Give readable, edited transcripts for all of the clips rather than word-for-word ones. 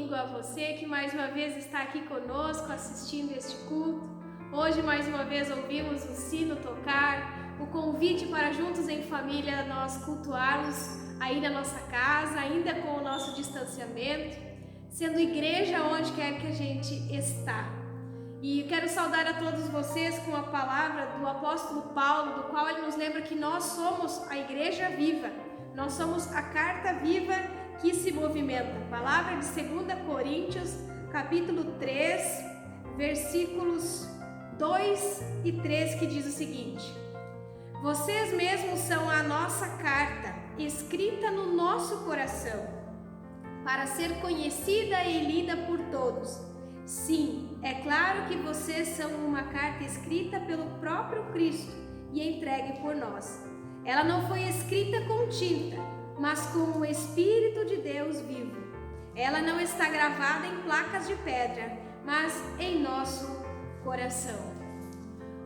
domingo a você que mais uma vez está aqui conosco assistindo este culto. Hoje mais uma vez ouvimos o sino tocar, o convite para juntos em família nós cultuarmos aí na nossa casa, ainda com o nosso distanciamento, sendo igreja onde quer que a gente está. E quero saudar a todos vocês com a palavra do apóstolo Paulo, do qual ele nos lembra que nós somos a igreja viva, nós somos a carta viva que se movimenta. Palavra de 2 Coríntios, capítulo 3, versículos 2 e 3, que diz o seguinte: vocês mesmos são a nossa carta, escrita no nosso coração, para ser conhecida e lida por todos. Sim, é claro que vocês são uma carta escrita pelo próprio Cristo e entregue por nós. Ela não foi escrita com tinta, mas com o Espírito de Deus vivo. Ela não está gravada em placas de pedra, mas em nosso coração.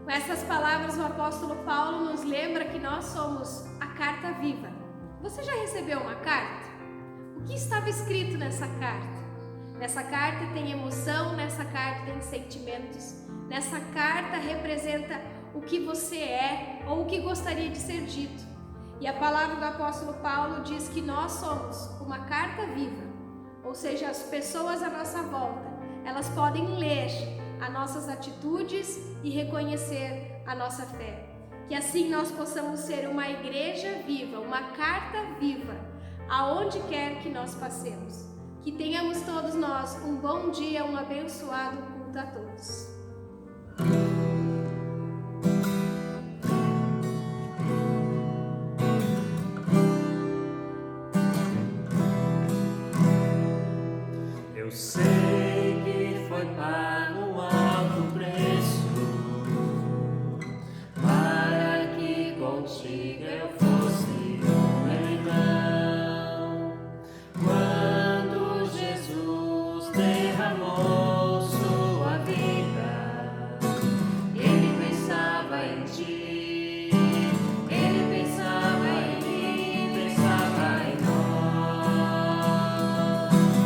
Com essas palavras, o apóstolo Paulo nos lembra que nós somos a carta viva. Você já recebeu uma carta? O que estava escrito nessa carta? Nessa carta tem emoção, nessa carta tem sentimentos, nessa carta representa o que você é ou o que gostaria de ser dito. E a palavra do apóstolo Paulo diz que nós somos uma carta viva, ou seja, as pessoas à nossa volta, elas podem ler as nossas atitudes e reconhecer a nossa fé. Que assim nós possamos ser uma igreja viva, uma carta viva, aonde quer que nós passemos. Que tenhamos todos nós um bom dia, um abençoado culto a todos. Eu sei que foi pago um alto preço para que contigo eu fosse um irmão. Quando Jesus derramou sua vida, ele pensava em ti, ele pensava em mim, pensava em nós.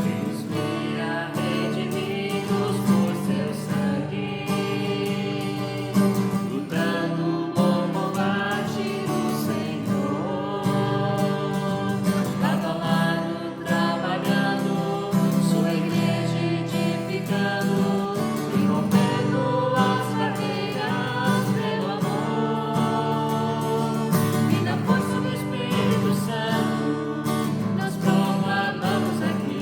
Deus vira redimidos por seu sangue, lutando o bom combate do Senhor, lado a lado trabalhando, sua igreja edificando e rompendo as barreiras pelo amor. E na força do Espírito Santo nós proclamamos aqui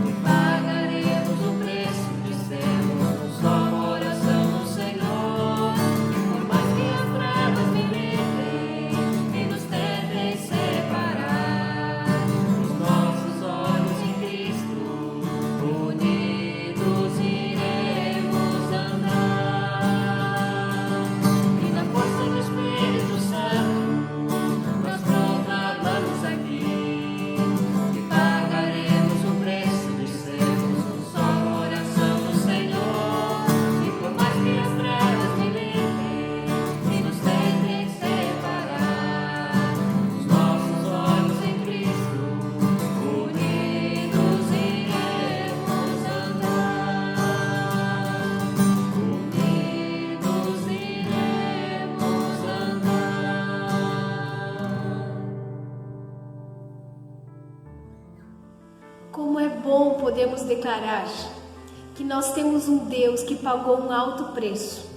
que pagaremos o preço de sermos um só coração no Senhor. E por mais que as trevas militem e nos tentem separar, os nossos olhos em Cristo, unidos iremos andar. E na força do Espírito Santo nós proclamamos aqui que pagaremos o preço de sermos um só coração no Senhor. E por mais que as trevas militem e nos tentem separar, os nossos olhos em Cristo, unidos iremos andar. Unidos iremos andar. Como é bom podermos declarar que nós temos um Deus que pagou um alto preço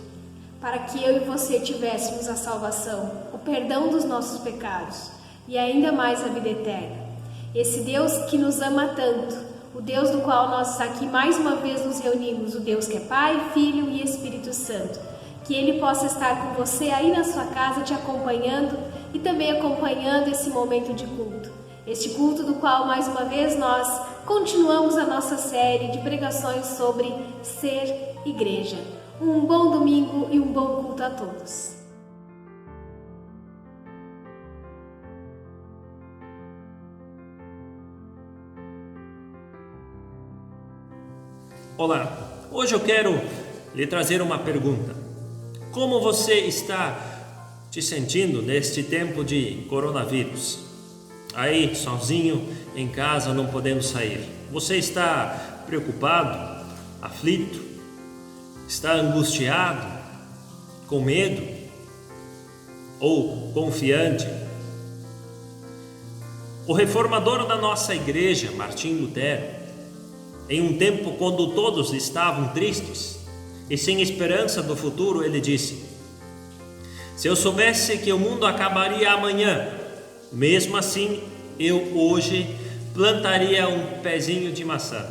para que eu e você tivéssemos a salvação, o perdão dos nossos pecados e ainda mais a vida eterna. Esse Deus que nos ama tanto, o Deus do qual nós aqui mais uma vez nos reunimos, o Deus que é Pai, Filho e Espírito Santo. Que Ele possa estar com você aí na sua casa, te acompanhando e também acompanhando esse momento de culto. Este culto do qual mais uma vez nós continuamos a nossa série de pregações sobre ser igreja. Um bom domingo e um bom culto a todos. Olá, hoje eu quero lhe trazer uma pergunta. Como você está te sentindo neste tempo de coronavírus? aí sozinho em casa, não podendo sair. Você está preocupado, aflito, está angustiado, com medo ou confiante? O reformador da nossa igreja, Martim Lutero, em um tempo quando todos estavam tristes e sem esperança do futuro, ele disse: se eu soubesse que o mundo acabaria amanhã, mesmo assim eu hoje plantaria um pezinho de maçã.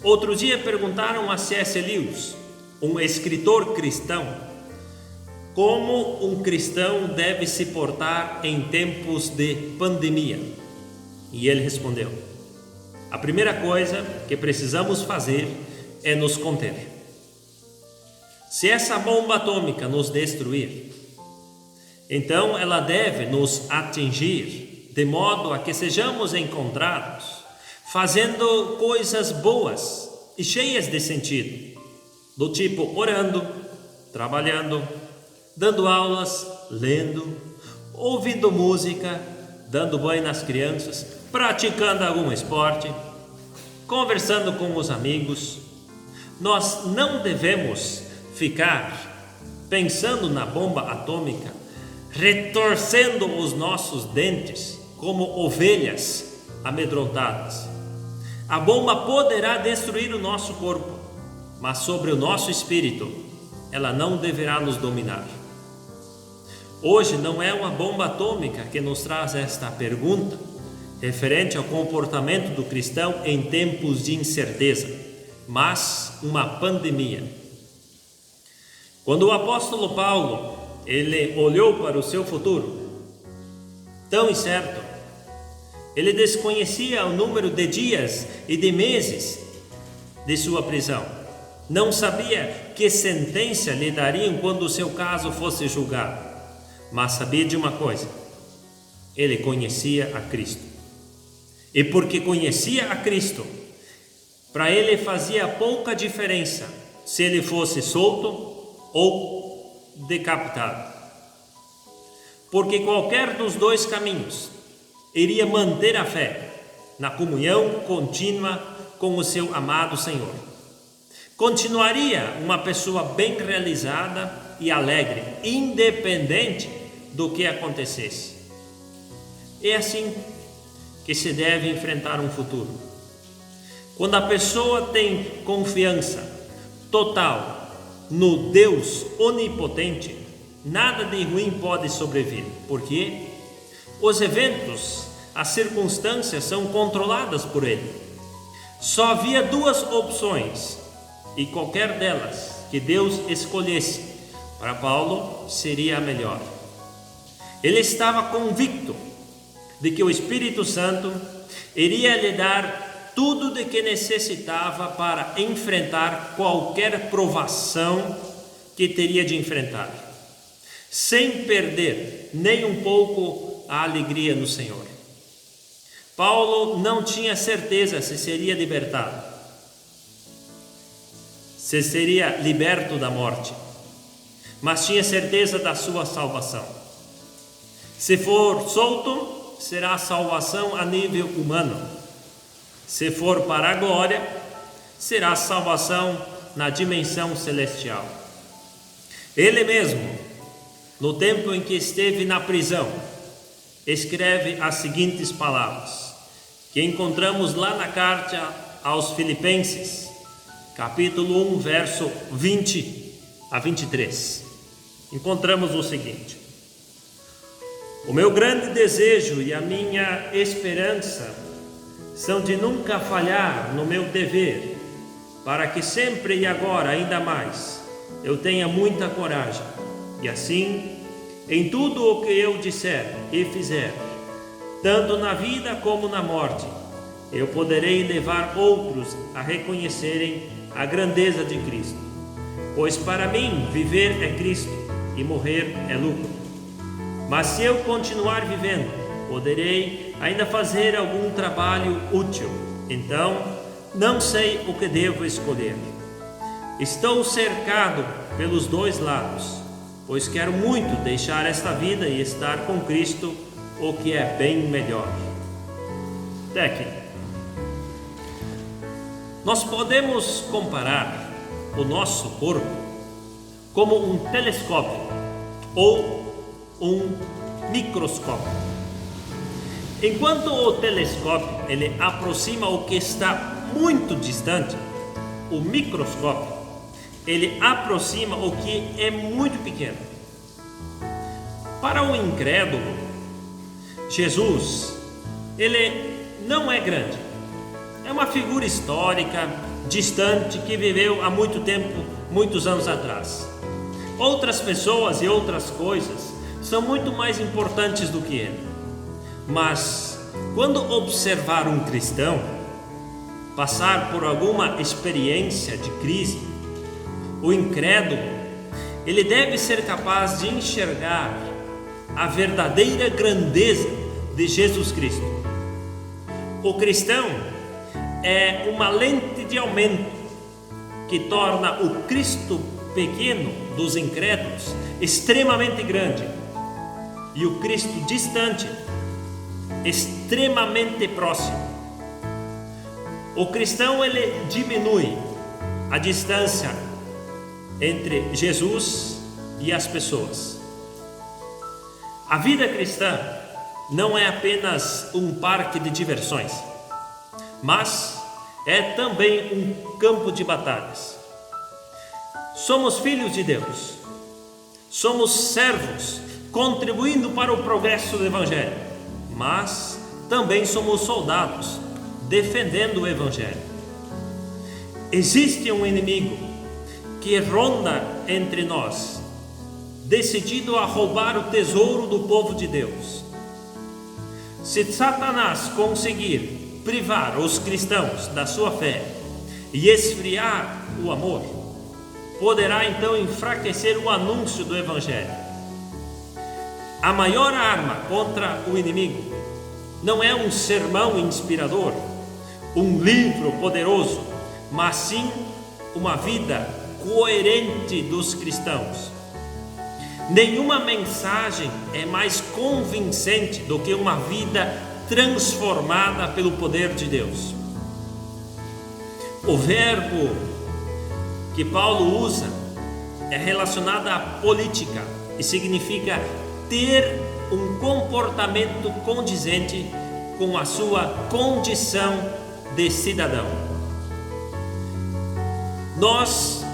Outro dia perguntaram a C.S. Lewis, um escritor cristão, como um cristão deve se portar em tempos de pandemia. E ele respondeu: a primeira coisa que precisamos fazer é nos conter. Se essa bomba atômica nos destruir, então ela deve nos atingir de modo a que sejamos encontrados fazendo coisas boas e cheias de sentido, do tipo orando, trabalhando, dando aulas, lendo, ouvindo música, dando banho nas crianças, praticando algum esporte, conversando com os amigos. Nós não devemos ficar pensando na bomba atômica, retorcendo os nossos dentes como ovelhas amedrontadas. A bomba poderá destruir o nosso corpo, mas sobre o nosso espírito ela não deverá nos dominar. Hoje não é uma bomba atômica que nos traz esta pergunta referente ao comportamento do cristão em tempos de incerteza, mas uma pandemia. Quando o apóstolo Paulo ele olhou para o seu futuro tão incerto, ele desconhecia o número de dias e de meses de sua prisão. Não sabia que sentença lhe dariam quando o seu caso fosse julgado, mas sabia de uma coisa: ele conhecia a Cristo. E porque conhecia a Cristo, para ele fazia pouca diferença se ele fosse solto ou decapitado, porque qualquer dos dois caminhos iria manter a fé na comunhão contínua com o seu amado Senhor. Continuaria uma pessoa bem realizada e alegre, independente do que acontecesse. É assim que se deve enfrentar um futuro. Quando a pessoa tem confiança total no Deus onipotente, nada de ruim pode sobrevir, porque os eventos, as circunstâncias são controladas por Ele. Só havia duas opções, e qualquer delas que Deus escolhesse para Paulo seria a melhor. Ele estava convicto de que o Espírito Santo iria lhe dar tudo de que necessitava para enfrentar qualquer provação que teria de enfrentar, sem perder nem um pouco a alegria no Senhor. Paulo não tinha certeza se seria libertado, se seria liberto da morte, mas tinha certeza da sua salvação. Se for solto, será salvação a nível humano. Se for para a glória, será salvação na dimensão celestial. Ele mesmo, no tempo em que esteve na prisão, escreve as seguintes palavras, que encontramos lá na carta aos Filipenses, capítulo 1, verso 20 a 23. Encontramos o seguinte: o meu grande desejo e a minha esperança são de nunca falhar no meu dever, para que sempre e agora ainda mais eu tenha muita coragem, e assim, em tudo o que eu disser e fizer, tanto na vida como na morte, eu poderei levar outros a reconhecerem a grandeza de Cristo. Pois para mim viver é Cristo e morrer é lucro. Mas se eu continuar vivendo, poderei ainda fazer algum trabalho útil. Então, não sei o que devo escolher. Estou cercado pelos dois lados, pois quero muito deixar esta vida e estar com Cristo o que é bem melhor. Até aqui. Nós podemos comparar o nosso corpo como um telescópio ou um microscópio. Enquanto o telescópio ele aproxima o que está muito distante, o microscópio ele aproxima o que é muito pequeno. Para o incrédulo, Jesus ele não é grande. É uma figura histórica, distante, que viveu há muito tempo, muitos anos atrás. Outras pessoas e outras coisas são muito mais importantes do que ele. Mas, quando observar um cristão passar por alguma experiência de crise, o incrédulo, ele deve ser capaz de enxergar a verdadeira grandeza de Jesus Cristo. O cristão é uma lente de aumento que torna o Cristo pequeno dos incrédulos extremamente grande e o Cristo distante extremamente próximo. O cristão ele diminui a distância entre Jesus e as pessoas. A vida cristã não é apenas um parque de diversões, mas é também um campo de batalhas. Somos filhos de Deus, somos servos contribuindo para o progresso do Evangelho, mas também somos soldados defendendo o Evangelho. Existe um inimigo que ronda entre nós, decidido a roubar o tesouro do povo de Deus. Se Satanás conseguir privar os cristãos da sua fé e esfriar o amor, poderá então enfraquecer o anúncio do Evangelho. A maior arma contra o inimigo não é um sermão inspirador, um livro poderoso, mas sim uma vida coerente dos cristãos. Nenhuma mensagem é mais convincente do que uma vida transformada pelo poder de Deus. O verbo que Paulo usa é relacionado à política e significa ter um comportamento condizente com a sua condição de cidadão. Nós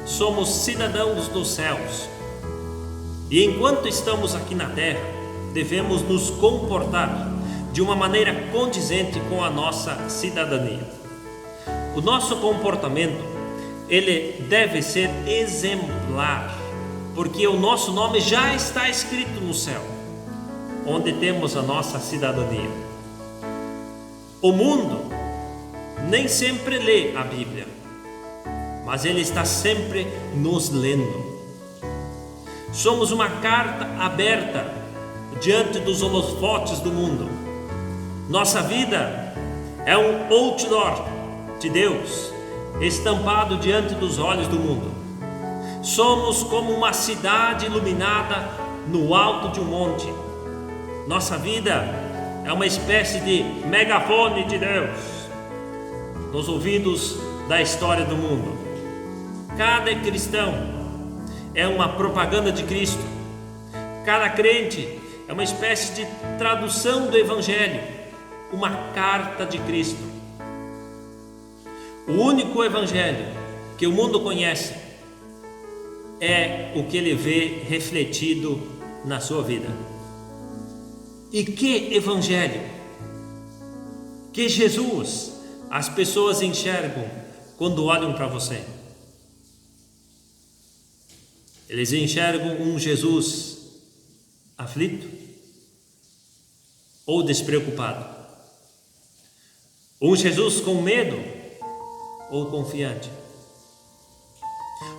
somos cidadãos dos céus e enquanto estamos aqui na terra, devemos nos comportar de uma maneira condizente com a nossa cidadania. O nosso comportamento, ele deve ser exemplar, porque o nosso nome já está escrito no céu, onde temos a nossa cidadania. O mundo nem sempre lê a Bíblia, mas ele está sempre nos lendo. Somos uma carta aberta diante dos holofotes do mundo. Nossa vida é um outdoor de Deus, estampado diante dos olhos do mundo. Somos como uma cidade iluminada no alto de um monte. Nossa vida é uma espécie de megafone de Deus nos ouvidos da história do mundo. Cada cristão é uma propaganda de Cristo. Cada crente é uma espécie de tradução do Evangelho, uma carta de Cristo. O único Evangelho que o mundo conhece é o que ele vê refletido na sua vida. E que Evangelho, que Jesus as pessoas enxergam quando olham para você? Eles enxergam um Jesus aflito ou despreocupado? Um Jesus com medo ou confiante?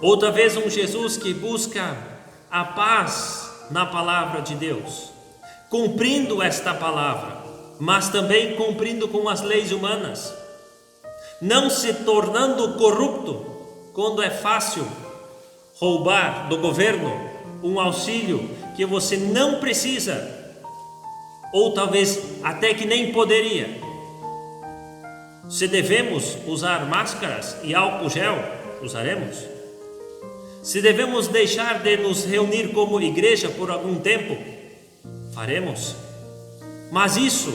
Ou talvez um Jesus que busca a paz na palavra de Deus, cumprindo esta palavra, mas também cumprindo com as leis humanas, não se tornando corrupto quando é fácil roubar do governo um auxílio que você não precisa, ou talvez até que nem poderia. Se devemos usar máscaras e álcool gel, usaremos. Se devemos deixar de nos reunir como igreja por algum tempo, faremos. Mas isso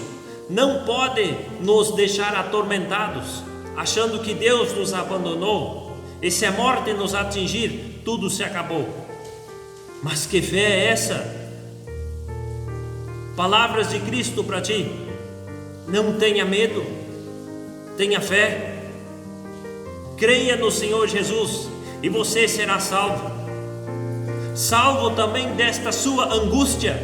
não pode nos deixar atormentados, achando que Deus nos abandonou e se a morte nos atingir, tudo se acabou. Mas que fé é essa? Palavras de Cristo para ti: não tenha medo, tenha fé, creia no Senhor Jesus e você será salvo. Salvo também desta sua angústia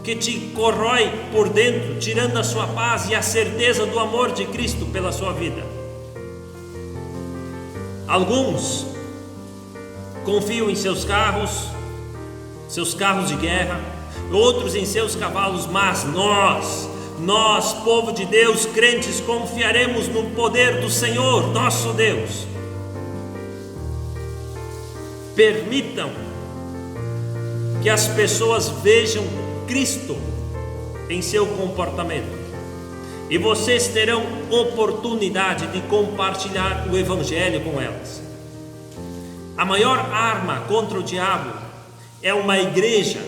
que te corrói por dentro, tirando a sua paz e a certeza do amor de Cristo pela sua vida. Alguns confiam em seus carros de guerra, outros em seus cavalos, mas nós, povo de Deus, crentes, confiaremos no poder do Senhor, nosso Deus. Permitam que as pessoas vejam Cristo em seu comportamento, e vocês terão oportunidade de compartilhar o Evangelho com elas. A maior arma contra o diabo é uma igreja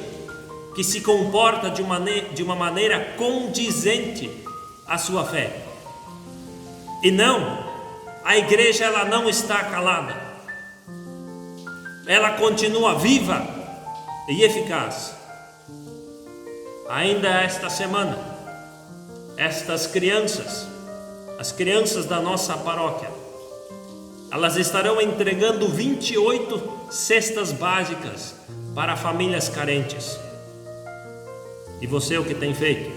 que se comporta de uma maneira condizente à sua fé. E não, a igreja ela não está calada, ela continua viva e eficaz. Ainda esta semana, estas crianças, as crianças da nossa paróquia, elas estarão entregando 28 cestas básicas para famílias carentes. E você, o que tem feito?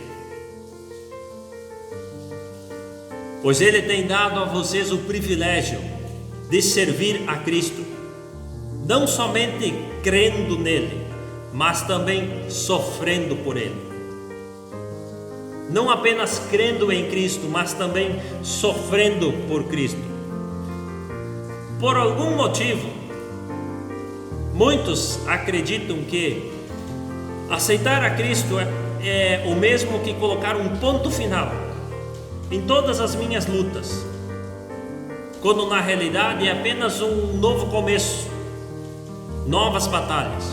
Pois Ele tem dado a vocês o privilégio de servir a Cristo, não somente crendo nele, mas também sofrendo por Ele. Não apenas crendo em Cristo, mas também sofrendo por Cristo. Por algum motivo, muitos acreditam que aceitar a Cristo é o mesmo que colocar um ponto final em todas as minhas lutas, quando na realidade é apenas um novo começo, novas batalhas.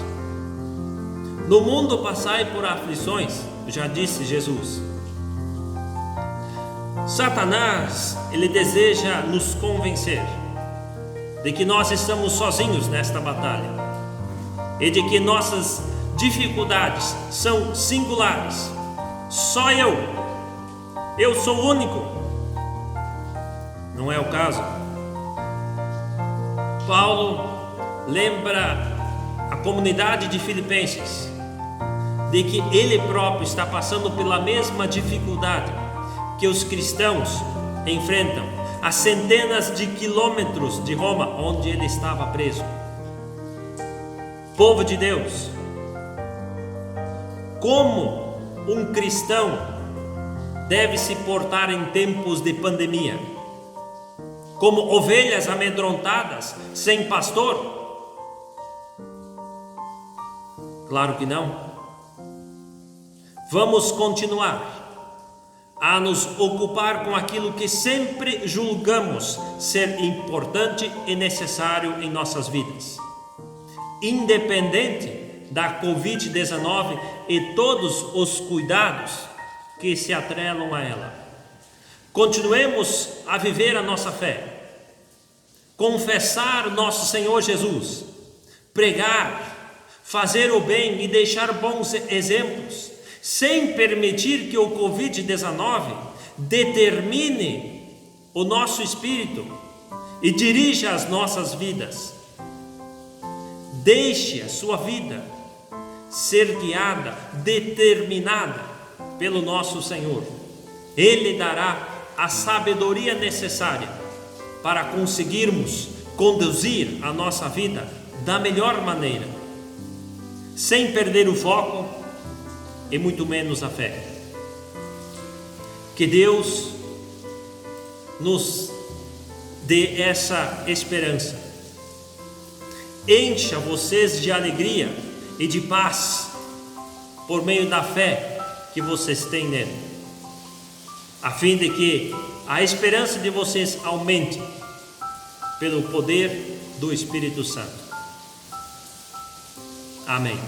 No mundo passai por aflições, já disse Jesus. Satanás, ele deseja nos convencer de que nós estamos sozinhos nesta batalha e de que nossas dificuldades são singulares. Só eu sou o único. Não é o caso. Paulo lembra a comunidade de Filipenses de que ele próprio está passando pela mesma dificuldade que os cristãos enfrentam a centenas de quilômetros de Roma, onde ele estava preso. Povo de Deus, como um cristão deve se portar em tempos de pandemia? Como ovelhas amedrontadas, sem pastor? Claro que não. Vamos continuar a nos ocupar com aquilo que sempre julgamos ser importante e necessário em nossas vidas, independente da Covid-19 e todos os cuidados que se atrelam a ela. Continuemos a viver a nossa fé, confessar nosso Senhor Jesus, pregar, fazer o bem e deixar bons exemplos, sem permitir que o Covid-19 determine o nosso espírito e dirija as nossas vidas. Deixe a sua vida ser guiada, determinada pelo nosso Senhor. Ele dará a sabedoria necessária para conseguirmos conduzir a nossa vida da melhor maneira, sem perder o foco e muito menos a fé. Que Deus nos dê essa esperança. Encha vocês de alegria e de paz por meio da fé que vocês têm nele, a fim de que a esperança de vocês aumente pelo poder do Espírito Santo. Amém.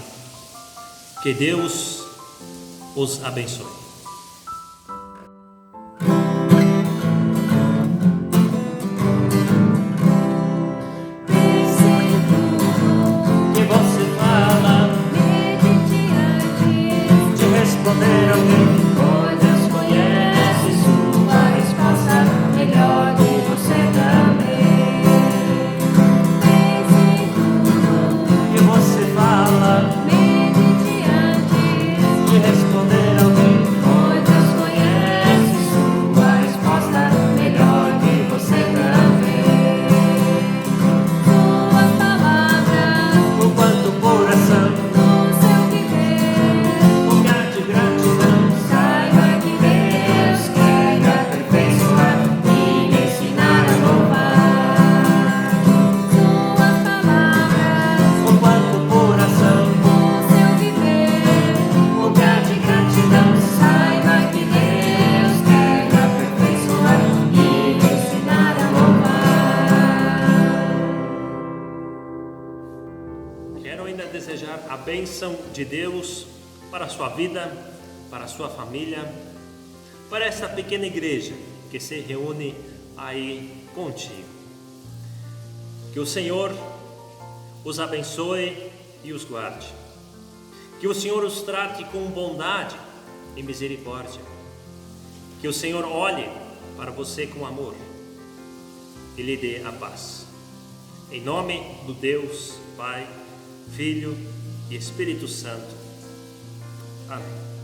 Que Deus os abençoe. Responder alguém, pois Deus conhece sua resposta melhor que você também. Pense em tudo que você fala, medite antes de responder alguém, pois Deus conhece sua resposta melhor que você também. Suas palavras, o quanto coração. Quero ainda desejar a bênção de Deus para a sua vida, para a sua família, para essa pequena igreja que se reúne aí contigo. Que o Senhor os abençoe e os guarde. Que o Senhor os trate com bondade e misericórdia. Que o Senhor olhe para você com amor e lhe dê a paz. Em nome do Deus, Pai, Filho e Espírito Santo. Amém.